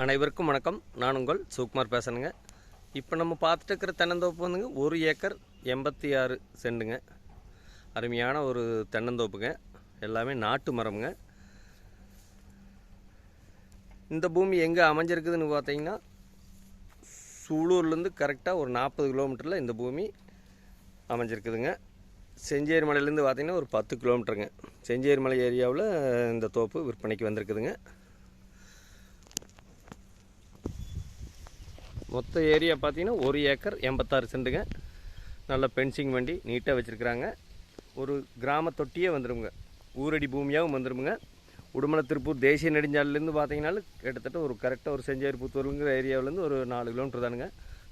அனைவருக்கும் வணக்கம். நான் உங்கள் சுகுமார் பேசுகிறேங்க. இப்போ நம்ம பார்த்துட்டு இருக்கிற தென்னந்தோப்பு வந்துங்க 1 ஏக்கர் 86 சென்ட்டுங்க. அருமையான ஒரு தென்னந்தோப்புங்க. எல்லாமே நாட்டு மரம்ங்க. இந்த பூமி எங்கே அமைஞ்சிருக்குதுன்னு பார்த்தீங்கன்னா, சூலூர்லேருந்து கரெக்டாக ஒரு 40 கிலோமீட்டரில் இந்த பூமி அமைஞ்சிருக்குதுங்க. செஞ்சேரி மலையிலேருந்து பார்த்தீங்கன்னா ஒரு 10 கிலோமீட்டருங்க. செஞ்சேரி மலை ஏரியாவில் இந்த தோப்பு விற்பனைக்கு வந்திருக்குதுங்க. மொத்த ஏரியா பார்த்தீங்கன்னா 1 ஏக்கர் 86 சென்ட்டுங்க. நல்ல பென்சிங் வண்டி நீட்டாக வச்சுருக்குறாங்க. ஒரு கிராம தொட்டியே வந்துடுங்க. ஊரடி பூமியாகவும் வந்துடுங்க. உடுமலை திருப்பூர் தேசிய நெடுஞ்சாலையிலேருந்து பார்த்தீங்கன்னாலும் கிட்டத்தட்ட ஒரு கரெக்டாக ஒரு செஞ்சேரி புத்தூருங்கிற ஏரியாவிலேருந்து ஒரு 4 கிலோமீட்டர் தானுங்க.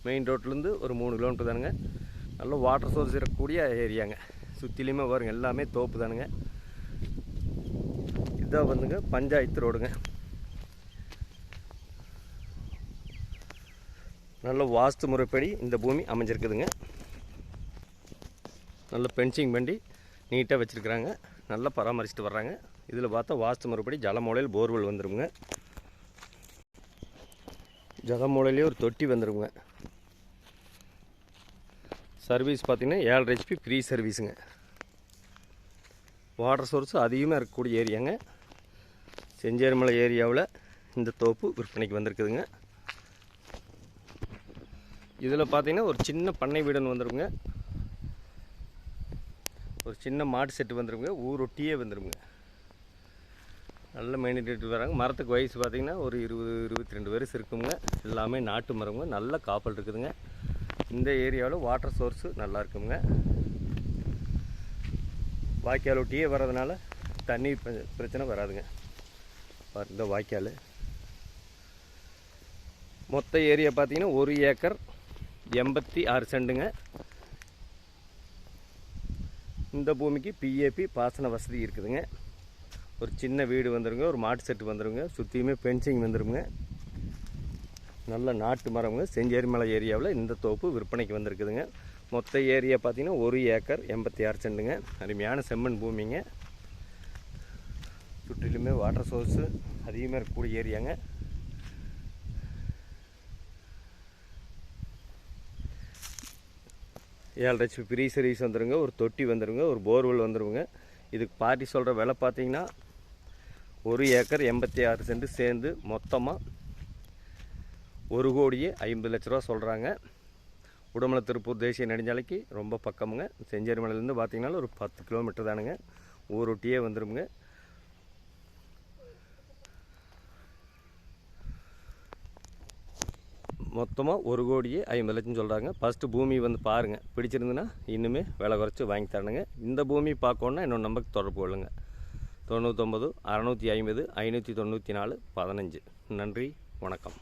மெயின் ரோட்லேருந்து ஒரு 3 கிலோமீட்டர் தானுங்க. நல்ல வாட்டர் சோர்ஸ் இருக்கக்கூடிய ஏரியாங்க. சுற்றிலையுமே வருங்க, எல்லாமே தோப்பு தானுங்க. இதான் வந்துங்க பஞ்சாயத்து ரோடுங்க. நல்ல வாஸ்து முறைப்படி இந்த பூமி அமைஞ்சிருக்குதுங்க. நல்ல பென்சிங் பண்ணி நீட்டாக வச்சுருக்குறாங்க. நல்லா பராமரிச்சுட்டு வர்றாங்க. இதில் பார்த்தா வாஸ்து முறைப்படி ஜலமூலையில் போர்வெல் வந்துடுங்க. ஜலமூலையிலே ஒரு தொட்டி வந்துடுங்க. சர்வீஸ் பார்த்திங்கன்னா 7.5 HP ஃப்ரீ சர்வீஸுங்க. வாட்டர் சோர்ஸ் அதிகமாக இருக்கக்கூடிய ஏரியாங்க. செஞ்சேரிமலை ஏரியாவில் இந்த தோப்பு விற்பனைக்கு வந்திருக்குதுங்க. இதில் பார்த்தீங்கன்னா ஒரு சின்ன பண்ணை வீடுன்னு வந்துடுங்க. ஒரு சின்ன மாட்டு செட்டு வந்துடுங்க. ஊரொட்டியே வந்துடுங்க. நல்ல மெயின்டெயின் வராங்க. மரத்துக்கு வயசு பார்த்திங்கன்னா ஒரு 20-22 வயசு இருக்குங்க. எல்லாமே நாட்டு மரங்க. நல்ல காப்பல் இருக்குதுங்க. இந்த ஏரியாவில் வாட்டர் சோர்ஸு நல்லா இருக்குங்க. வாய்க்கால் ஒட்டியே வர்றதுனால தண்ணி பிரச்சனை வராதுங்க. இந்த வாய்க்கால் மொத்த ஏரியா பார்த்திங்கன்னா 1 ஏக்கர் 86 சென்ட்டுங்க. இந்த பூமிக்கு பிஏபி பாசன வசதி இருக்குதுங்க. ஒரு சின்ன வீடு வந்துடுங்க. ஒரு மாட்டு செட்டு வந்துடுங்க. சுற்றியுமே பென்சிங் வந்துடுங்க. நல்ல நாட்டு மரங்க. செஞ்சேரி மலை ஏரியாவில் இந்த தோப்பு விற்பனைக்கு வந்திருக்குதுங்க. மொத்த ஏரியா பார்த்திங்கன்னா 1 ஏக்கர் 86 சென்ட்டுங்க. அருமையான செம்மண் பூமிங்க. சுற்றிலுமே வாட்டர் சோர்ஸு அதிகமாக இருக்கக்கூடிய ஏரியாங்க. ஏழரை ஃப்ரீ சர்வீஸ் வந்துடுங்க. ஒரு தொட்டி வந்துடுங்க. ஒரு போர்வெல் வந்துடுங்க. இதுக்கு பார்ட்டி சொல்கிற விலை பார்த்தீங்கன்னா 1 ஏக்கர் 86 சென்ட் சேர்ந்து மொத்தமாக 1,50,00,000 சொல்கிறாங்க. உடுமலை திருப்பூர் தேசிய நெடுஞ்சாலைக்கு ரொம்ப பக்கமுங்க. செஞ்சேரி மலையிலேருந்து பார்த்தீங்கன்னா ஒரு 10 கிலோமீட்டர் தானுங்க. ஊரொட்டியே வந்துடுங்க. மொத்தமாக 1,50,00,000 சொல்கிறாங்க. ஃபஸ்ட்டு பூமி வந்து பாருங்கள். பிடிச்சிருந்துன்னா இன்னுமே விலை குறைச்சி வாங்கி தரணுங்க. இந்த பூமி பார்க்கணுன்னா இன்னொரு நம்பருக்கு தொடர்பு கொள்ளுங்க. 99 650 594 15. நன்றி, வணக்கம்.